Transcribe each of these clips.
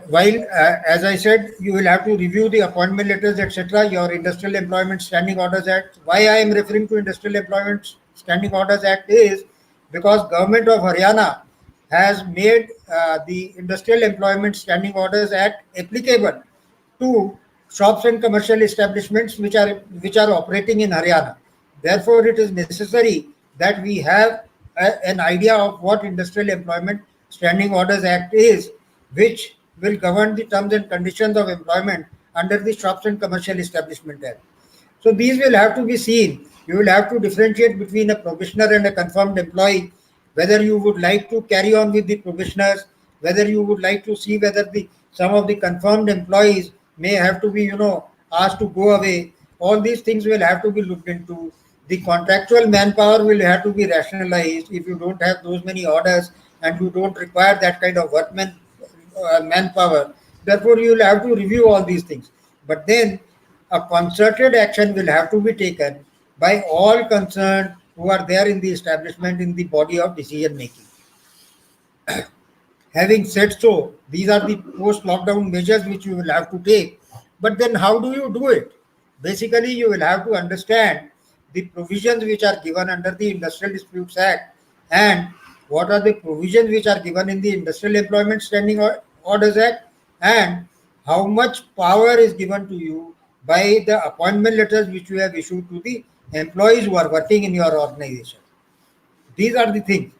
while, as I said, you will have to review the appointment letters, etc., your Industrial Employment Standing Orders Act. Why I am referring to Industrial Employment Standing Orders Act is because Government of Haryana has made the Industrial Employment Standing Orders Act applicable to shops and commercial establishments which are operating in Haryana. Therefore, it is necessary that we have an idea of what Industrial Employment Standing Orders Act is, which will govern the terms and conditions of employment under the Shops and Commercial Establishment Act. So these will have to be seen. You will have to differentiate between a probationer and a confirmed employee, whether you would like to carry on with the probationers, whether you would like to see whether the some of the confirmed employees may have to be, asked to go away. All these things will have to be looked into. The contractual manpower will have to be rationalized. If you don't have those many orders and you don't require that kind of manpower, therefore you will have to review all these things. But then a concerted action will have to be taken by all concerned who are there in the establishment in the body of decision making. Having said so, these are the post lockdown measures which you will have to take. But then how do you do it? Basically, you will have to understand the provisions which are given under the Industrial Disputes Act and what are the provisions which are given in the Industrial Employment Standing Orders Act, and how much power is given to you by the appointment letters which you have issued to the employees who are working in your organization. These are the things.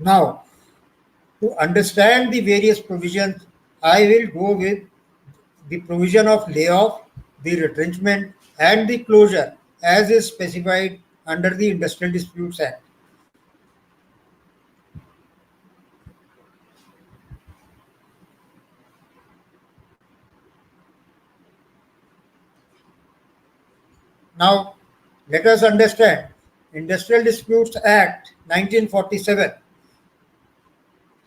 Now, to understand the various provisions, I will go with the provision of layoff, the retrenchment, and the closure as is specified under the Industrial Disputes Act. Now, let us understand Industrial Disputes Act 1947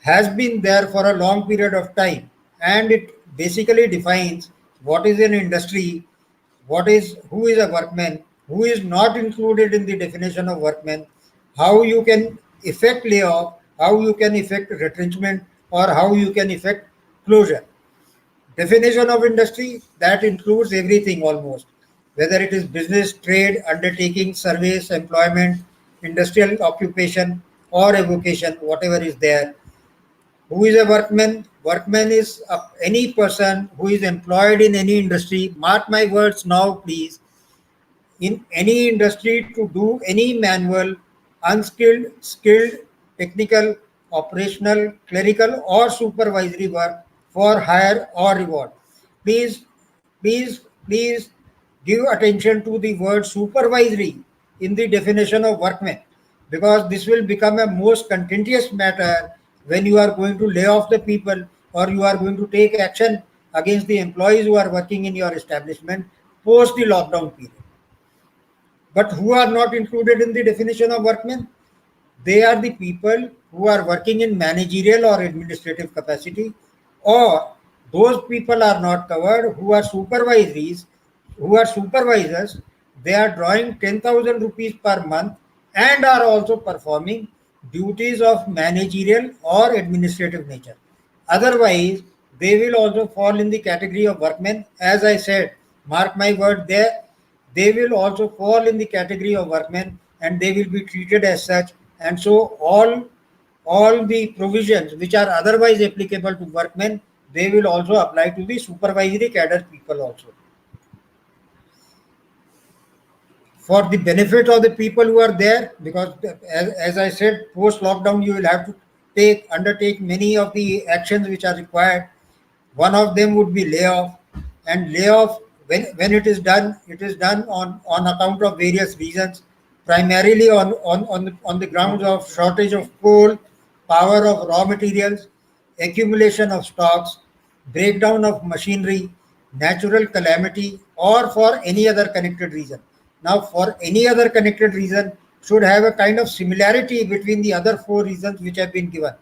has been there for a long period of time, and it basically defines what is an industry, who is a workman, who is not included in the definition of workman, how you can effect layoff, how you can effect retrenchment, or how you can effect closure. Definition of industry, that includes everything almost, whether it is business, trade, undertaking, service, employment, industrial occupation, or a vocation, whatever is there. Who is a workman? Workman is any person who is employed in any industry. Mark my words now, please. In any industry to do any manual, unskilled, skilled, technical, operational, clerical, or supervisory work for hire or reward. Please, please give attention to the word supervisory in the definition of workman, because this will become a most contentious matter when you are going to lay off the people or you are going to take action against the employees who are working in your establishment post the lockdown period. But who are not included in the definition of workmen? They are the people who are working in managerial or administrative capacity, or those people are not covered who are supervisors. They are drawing 10,000 rupees per month and are also performing duties of managerial or administrative nature. Otherwise, they will also fall in the category of workmen. As I said, mark my word there, they will also fall in the category of workmen and they will be treated as such. And so all the provisions which are otherwise applicable to workmen, they will also apply to the supervisory cadre people also. For the benefit of the people who are there, because as I said, post lockdown you will have to undertake many of the actions which are required. One of them would be layoff, and layoff, when it is done, on account of various reasons, primarily on the grounds of shortage of coal, power of raw materials, accumulation of stocks, breakdown of machinery, natural calamity, or for any other connected reason. Now, for any other connected reason should have a kind of similarity between the other four reasons which have been given.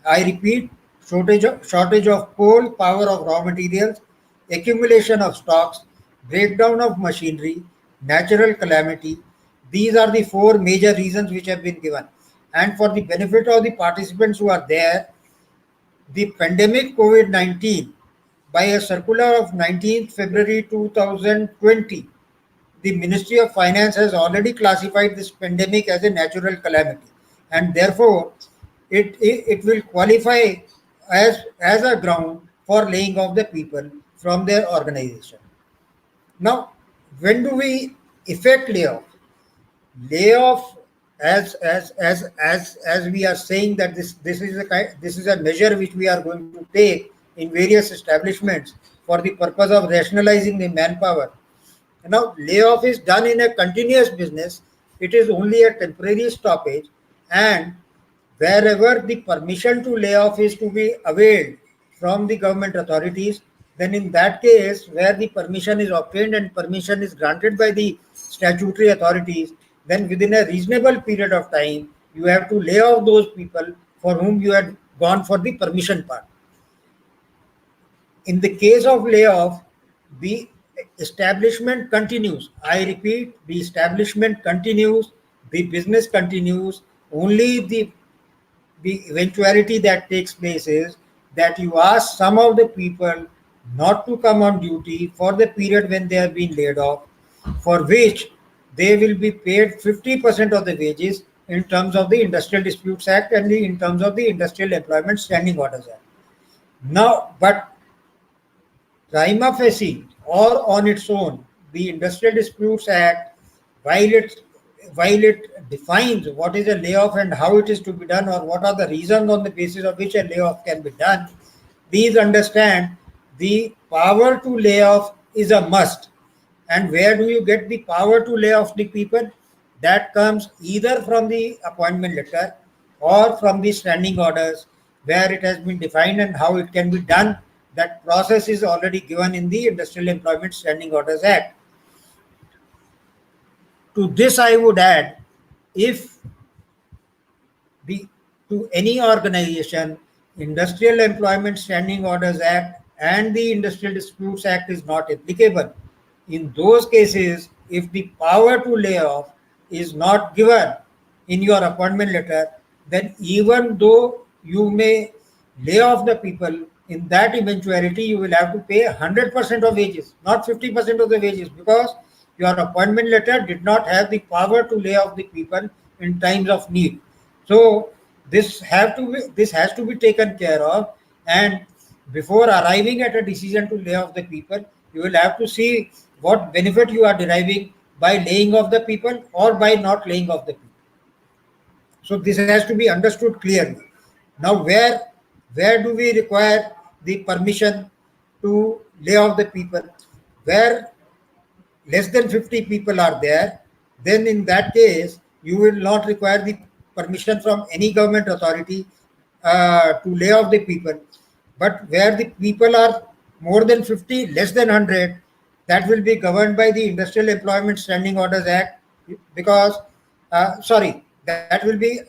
I repeat, shortage of coal, power of raw materials, accumulation of stocks, breakdown of machinery, natural calamity. These are the four major reasons which have been given. And for the benefit of the participants who are there, the pandemic COVID-19 by a circular of 19th February 2020, the Ministry of Finance has already classified this pandemic as a natural calamity, and therefore it will qualify as a ground for laying off the people from their organization. Now, when do we effect layoff? Layoff, as we are saying that this is a measure which we are going to take in various establishments for the purpose of rationalizing the manpower. Now, layoff is done in a continuous business. It is only a temporary stoppage, and wherever the permission to lay off is to be availed from the government authorities, then in that case, where the permission is obtained and permission is granted by the statutory authorities, then within a reasonable period of time, you have to lay off those people for whom you had gone for the permission part. In the case of layoff, the establishment continues. I repeat, the establishment continues, the business continues. Only the eventuality that takes place is that you ask some of the people not to come on duty for the period when they have been laid off, for which they will be paid 50% of the wages in terms of the Industrial Disputes Act and in terms of the Industrial Employment Standing Orders Act. Now, but prima facie or on its own, the Industrial Disputes Act, while it defines what is a layoff and how it is to be done, or what are the reasons on the basis of which a layoff can be done, please understand the power to lay off is a must. And where do you get the power to lay off the people? That comes either from the appointment letter or from the standing orders, where it has been defined and how it can be done. That process is already given in the Industrial Employment Standing Orders Act. To this, I would add, if the to any organization, Industrial Employment Standing Orders Act and the Industrial Disputes Act is not applicable, in those cases, if the power to lay off is not given in your appointment letter, then even though you may lay off the people, in that eventuality you will have to pay 100% of wages, not 50% of the wages, because your appointment letter did not have the power to lay off the people in times of need. So this has to be taken care of, and before arriving at a decision to lay off the people, you will have to see what benefit you are deriving by laying off the people or by not laying off the people. So this has to be understood clearly. Now, where do we require the permission to lay off the people? Where less than 50 people are there, then in that case, you will not require the permission from any government authority to lay off the people. But where the people are more than 50, less than 100, that will be governed by the Industrial Employment Standing Orders Act, because, that will be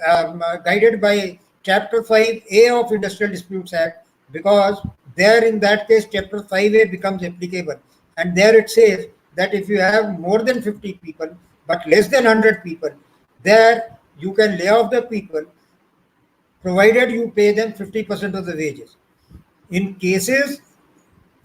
guided by Chapter 5A of Industrial Disputes Act, because there in that case, Chapter 5A becomes applicable. And there it says that if you have more than 50 people, but less than 100 people, there you can lay off the people, provided you pay them 50% of the wages. In cases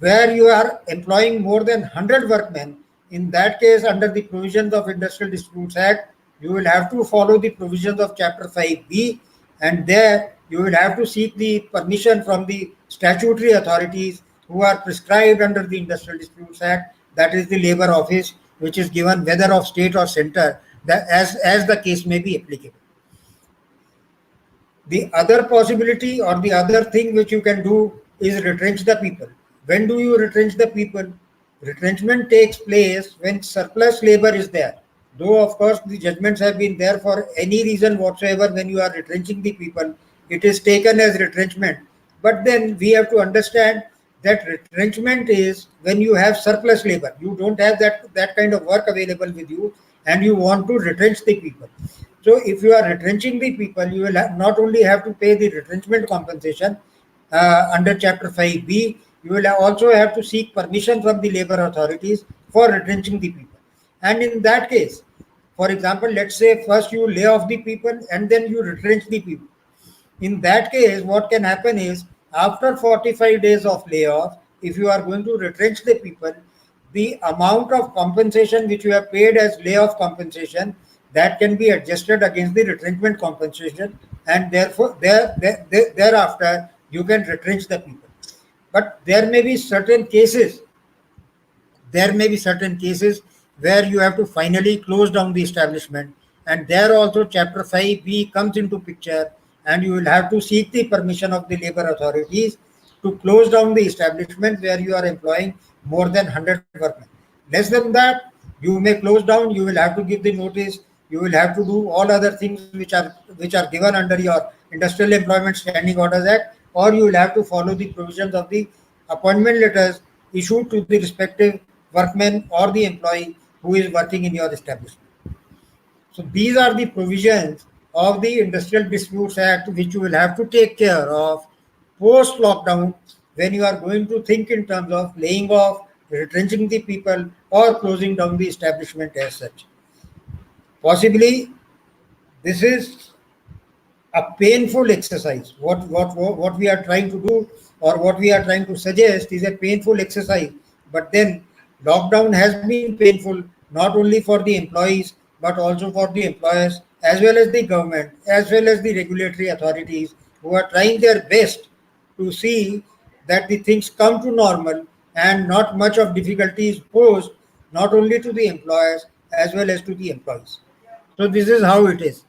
where you are employing more than 100 workmen, in that case, under the provisions of Industrial Disputes Act, you will have to follow the provisions of Chapter 5B, and there you will have to seek the permission from the statutory authorities who are prescribed under the Industrial Disputes Act, that is the Labour Office, which is given whether of state or center, that as the case may be applicable. The other possibility or the other thing which you can do is retrench the people. When do you retrench the people? Retrenchment takes place when surplus labor is there. Though, of course, the judgments have been there for any reason whatsoever, when you are retrenching the people, it is taken as retrenchment. But then we have to understand that retrenchment is when you have surplus labor. You don't have that kind of work available with you, and you want to retrench the people. So if you are retrenching the people, you will not only have to pay the retrenchment compensation under Chapter 5B, you will also have to seek permission from the labor authorities for retrenching the people. And in that case, for example, let's say first you lay off the people and then you retrench the people. In that case, what can happen is, after 45 days of layoff, if you are going to retrench the people, the amount of compensation which you have paid as layoff compensation, that can be adjusted against the retrenchment compensation, and therefore thereafter you can retrench the people. But there may be certain cases where you have to finally close down the establishment, and there also chapter 5b comes into picture, and you will have to seek the permission of the labor authorities to close down the establishment where you are employing more than 100 workmen. Less than that, you may close down, you will have to give the notice, you will have to do all other things which are given under your Industrial Employment Standing Orders Act, or you will have to follow the provisions of the appointment letters issued to the respective workman or the employee who is working in your establishment. So these are the provisions of the Industrial Disputes Act which you will have to take care of post lockdown, when you are going to think in terms of laying off, retrenching the people, or closing down the establishment as such. Possibly, this is a painful exercise. What we are trying to do, or what we are trying to suggest, is a painful exercise. But then lockdown has been painful not only for the employees but also for the employers, as well as the government, as well as the regulatory authorities, who are trying their best to see that the things come to normal and not much of difficulty is posed not only to the employers as well as to the employees. So this is how it is.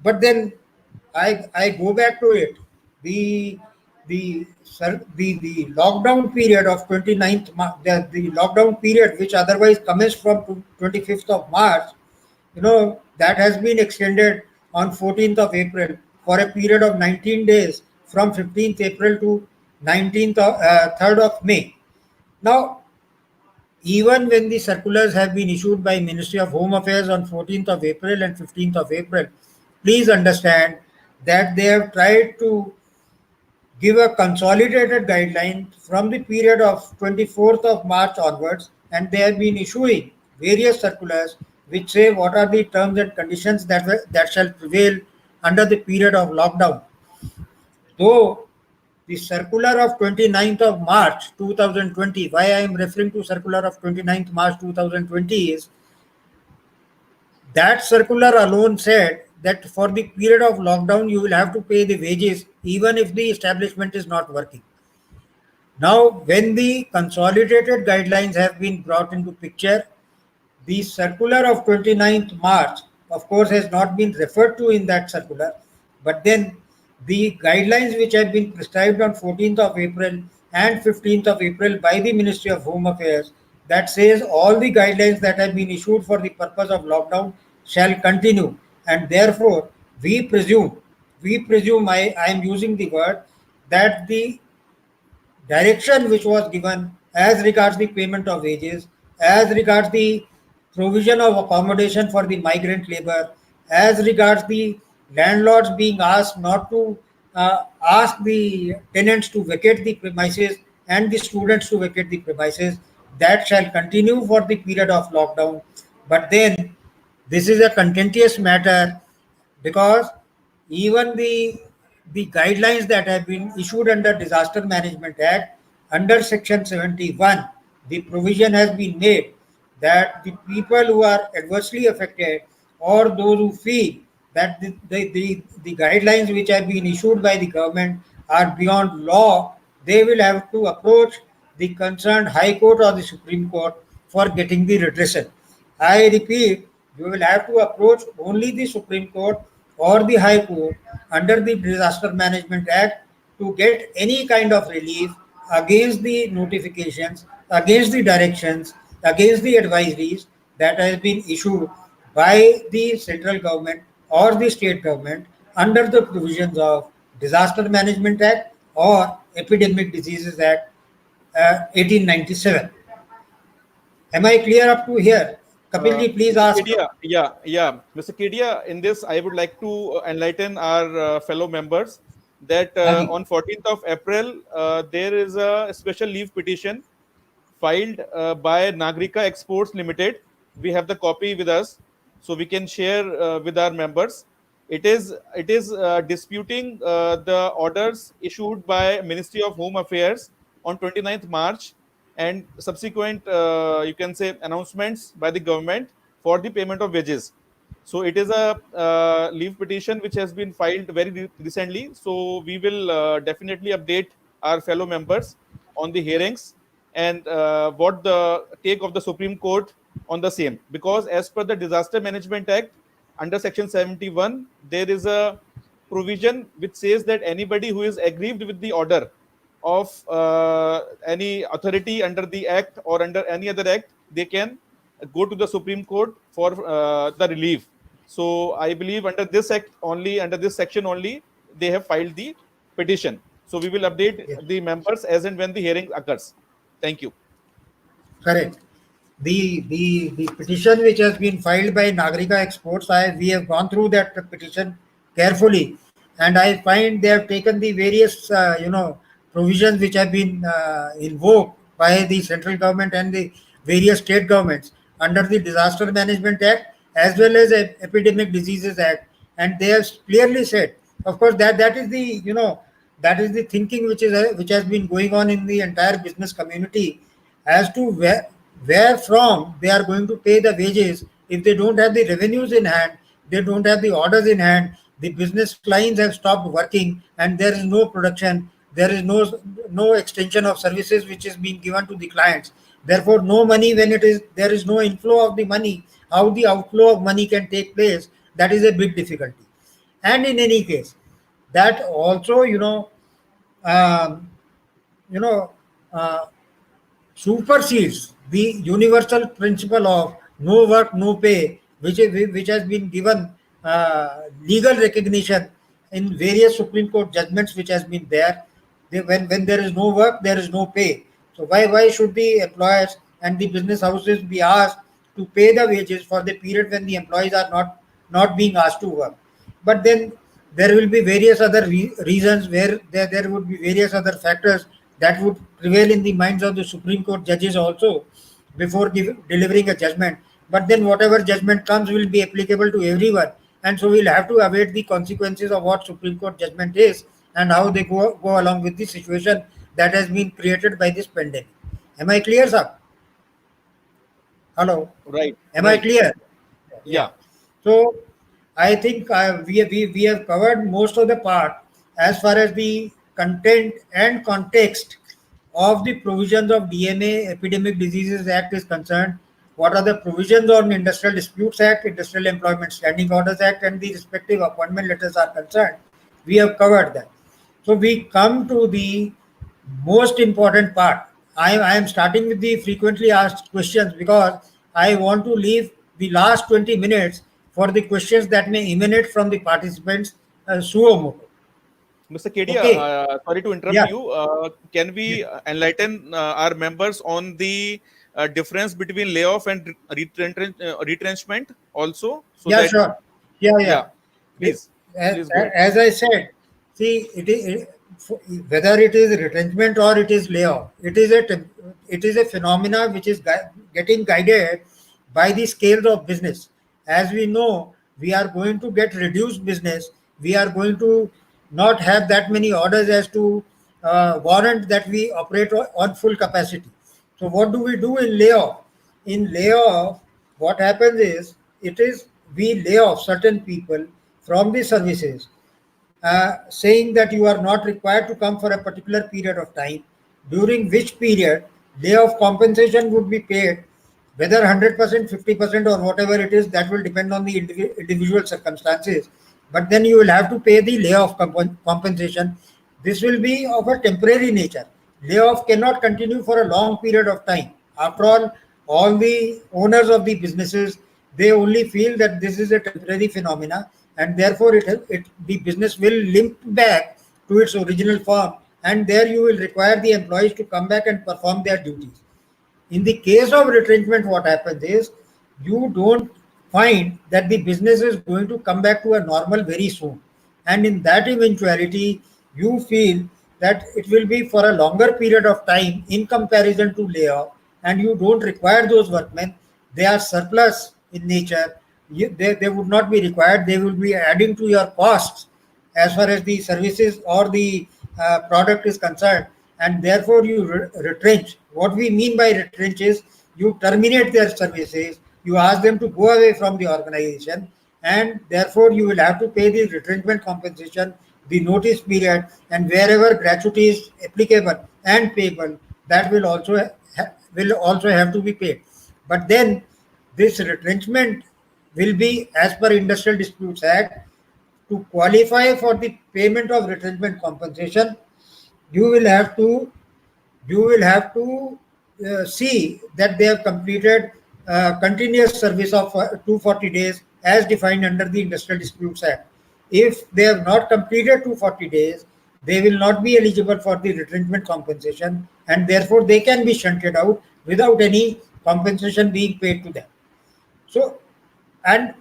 But then I go back to it. The the lockdown period of 29th the lockdown period which otherwise commenced from 25th of March, that has been extended on 14th of April for a period of 19 days, from 15th April to 19th 3rd of May. Now, even when the circulars have been issued by Ministry of Home Affairs on 14th of April and 15th of April, please understand that they have tried to give a consolidated guideline from the period of 24th of March onwards, and they have been issuing various circulars which say what are the terms and conditions that shall prevail under the period of lockdown. Though the circular of 29th of March 2020, why I am referring to circular of 29th March 2020 is that circular alone said that for the period of lockdown you will have to pay the wages even if the establishment is not working. Now, when the consolidated guidelines have been brought into picture, the circular of 29th March, of course, has not been referred to in that circular, but then the guidelines which have been prescribed on 14th of April and 15th of April by the Ministry of Home Affairs, that says all the guidelines that have been issued for the purpose of lockdown shall continue, and therefore we presume, I am using the word, that the direction which was given as regards the payment of wages, as regards the provision of accommodation for the migrant labor, as regards the landlords being asked not to ask the tenants to vacate the premises and the students to vacate the premises, that shall continue for the period of lockdown. But then this is a contentious matter, because even the guidelines that have been issued under Disaster Management Act, under Section 71, the provision has been made that the people who are adversely affected, or those who feel that the guidelines which have been issued by the government are beyond law, they will have to approach the concerned High Court or the Supreme Court for getting the redressal. I repeat, you will have to approach only the Supreme Court or the High Court under the Disaster Management Act to get any kind of relief against the notifications, against the directions, against the advisories that has been issued by the central government or the state government under the provisions of Disaster Management Act or Epidemic Diseases Act 1897. Am I clear up to here? Kapilji, please Mr. ask. Kedia, yeah. Mr. Kedia, in this, I would like to enlighten our fellow members that Haji. on 14th of April, there is a special leave petition filed by Nagrika Exports Limited. We have the copy with us, so we can share with our members. It is disputing the orders issued by Ministry of Home Affairs on 29th March, and subsequent you can say announcements by the government for the payment of wages. So it is a leave petition which has been filed very recently. So we will definitely update our fellow members on the hearings and what the take of the Supreme Court on the same. Because as per the Disaster Management Act, under Section 71, there is a provision which says that anybody who is aggrieved with the order of any authority under the act or under any other act, they can go to the Supreme Court for the relief. So I believe under this act only, under this section only, they have filed the petition. So we will update Yes. the members as and when the hearing occurs. Thank you. Correct. The petition which has been filed by Nagrika Exports, we have gone through that petition carefully, and I find they have taken the various provisions which have been invoked by the central government and the various state governments under the Disaster Management Act as well as Epidemic Diseases Act, and they have clearly said, of course, that is the that is the thinking which has been going on in the entire business community as to where from they are going to pay the wages if they don't have the revenues in hand, they don't have the orders in hand, the business lines have stopped working, and there is no production, there is no extension of services which is being given to the clients. Therefore, no money when there is no inflow of the money. How the outflow of money can take place? That is a big difficulty. And in any case, that also um, you know. Supersedes the universal principle of no work, no pay, which has been given legal recognition in various Supreme Court judgments, which has been there. When there is no work, there is no pay. So why should the employers and the business houses be asked to pay the wages for the period when the employees are not being asked to work? But then there will be various other reasons where there would be various other factors that would prevail in the minds of the Supreme Court judges also before delivering a judgment. But then whatever judgment comes will be applicable to everyone, and so we'll have to await the consequences of what Supreme Court judgment is and how they go along with the situation that has been created by this pandemic. Am I clear, sir? Hello, Right. am I Right. clear? Yeah. So I think we have covered most of the part as far as the content and context of the provisions of DMA Epidemic Diseases Act is concerned. What are the provisions on Industrial Disputes Act, Industrial Employment Standing Orders Act, and the respective appointment letters are concerned? We have covered that. So we come to the most important part. I am starting with the frequently asked questions because I want to leave the last 20 minutes for the questions that may emanate from the participants suo moto. Mr. Kedia, Okay. sorry to interrupt Yeah. you. Can we enlighten our members on the difference between layoff and retrenchment also? So Yeah, that, sure. Yeah. yeah, please, As, please go ahead. as I said, see, whether it is retrenchment or it is layoff, it is a phenomena which is getting guided by the scales of business. As we know, we are going to get reduced business. We are going to not have that many orders as to warrant that we operate on full capacity. So what do we do in layoff? In layoff, what happens is we lay off certain people from the services, saying that you are not required to come for a particular period of time, during which period layoff compensation would be paid, whether 100%, 50%, or whatever it is, that will depend on the individual circumstances. But then you will have to pay the layoff compensation. This will be of a temporary nature. Layoff cannot continue for a long period of time. After all the owners of the businesses, they only feel that this is a temporary phenomena, and therefore the business will limp back to its original form, and there you will require the employees to come back and perform their duties. In the case of retrenchment, what happens is you don't find that the business is going to come back to a normal very soon. And in that eventuality, you feel that it will be for a longer period of time in comparison to layoff, and you don't require those workmen. They are surplus in nature. They would not be required. They will be adding to your costs as far as the services or the product is concerned. and therefore you retrench. What we mean by retrench is you terminate their services, you ask them to go away from the organization, and therefore you will have to pay the retrenchment compensation, the notice period, and wherever gratuity is applicable and payable, that will also have to be paid. But then this retrenchment will be, as per Industrial Disputes Act, to qualify for the payment of retrenchment compensation, you will have to see that they have completed continuous service of 240 days as defined under the Industrial Disputes Act. If they have not completed 240 days, they will not be eligible for the retrenchment compensation, and therefore they can be shunted out without any compensation being paid to them. So, and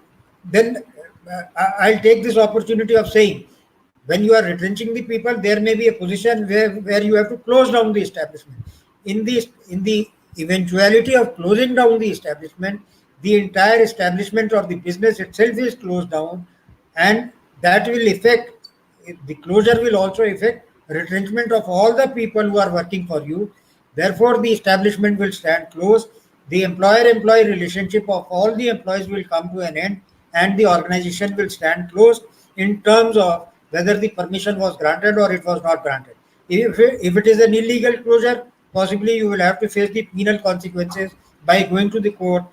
then I'll take this opportunity of saying, when you are retrenching the people, there may be a position where you have to close down the establishment. In the eventuality of closing down the establishment, the entire establishment or the business itself is closed down, and that will affect, the closure will also affect retrenchment of all the people who are working for you. Therefore, the establishment will stand closed. The employer-employee relationship of all the employees will come to an end, and the organization will stand closed in terms of whether the permission was granted or it was not granted. If it is an illegal closure, possibly you will have to face the penal consequences by going to the court,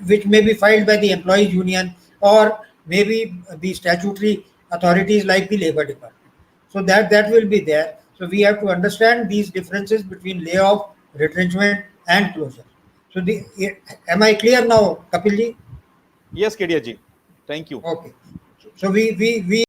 which may be filed by the employees union or maybe the statutory authorities like the labor department. So that will be there. So we have to understand these differences between layoff, retrenchment, and closure. So am I clear now, Kapilji? Yes, Kedia ji. Thank you. Okay. So we